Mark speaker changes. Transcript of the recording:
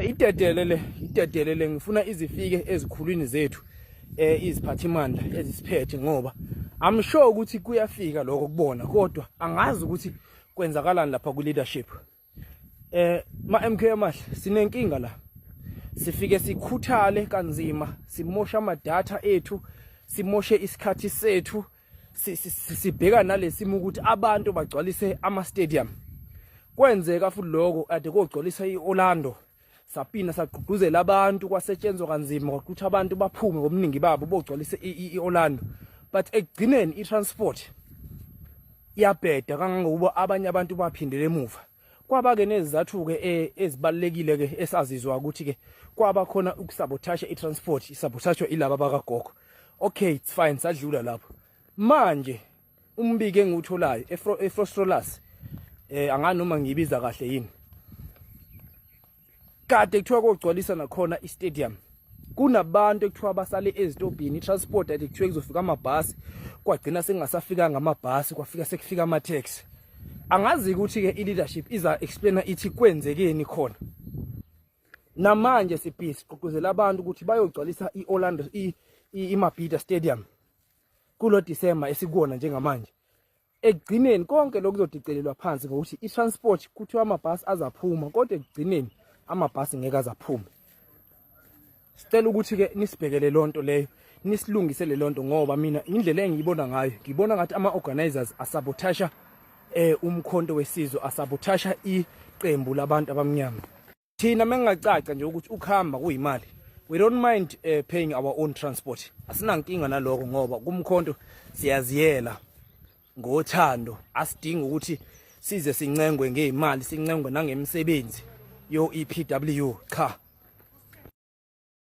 Speaker 1: Idedelele ngifuna izifike ezikhulwini zethu iziphathimandla ezisiphethe ngoba I'm sure ukuthi kuyafika lokho kubona kodwa angazi ukuthi kwenzakalani lapha ku leadership. Ma MK amahle sinenkinga la. Sifike sikhuthale kanzima, simosha ama data ethu, simoshe isikhathi sethu, sibheka nalesimo ukuthi abantu bagcwalise ama stadium. Kwenzeka futhi lokho ade kogcwalisa iOrlando. Sapina sagqugquzela abantu kwasetshenzwa kanzima ukuthi abantu baphume ngomningi babo bogcwalise iOrlando. But ekugcineni iTransport iyabheda kangangokuba abanye abantu baphindele emuva. Kwaba-ke nezizathu-ke ezibalulekile-ke esazizwa ukuthi-ke kwaba khona ukusabotasha iTransport, isabotashwa ilaba bakaGogo. Okay, it's fine, sadlula lapho. Manje umbiko engiwutholayo eFrostrolas anganoma ngibiza kahle yini. Kade kuthiwa kogcwalisa nakhona istadium. Kunabantu ekuthiwa basale ezitobhini iTransport ade kuthiwa kuzofika amabhasi kwagcina sengasafika ngamabhasi kwafika sekufika ama-taxi. Angazi ukuthi-ke i-leadership iza explainer ithi kwenzekeni khona. Namanje sibhizi gqugquzela abantu ukuthi bayogcwalisa iOrlando iMabhida Stadium kulo December esikuona njengamanje. Ekugcineni konke lokuzodicelelwa phansi ngokuthi iTransport kuthiwa amabhasi azaphuma kodwa ekugcineni amabhasi ngeke azaphume. Sicela ukuthi-ke nisibhekele lonto leyo, nisilungisele lonto ngoba mina indlela engiyibona ngayo, ngibona ngathi ama-organizers asabotasha umkhonto wesizwe, asabotasha iqembu labantu abamnyama. Thina mengingacaca nje ukuthi ukuhamba kuyimali, we don't mind paying our own transport. Asinankinga naloko ngoba kumkhonto siyaziyela ngothando, asidingi ukuthi size sincengwe ngeimali, sincengwe nangemsebenzi yo EPW cha.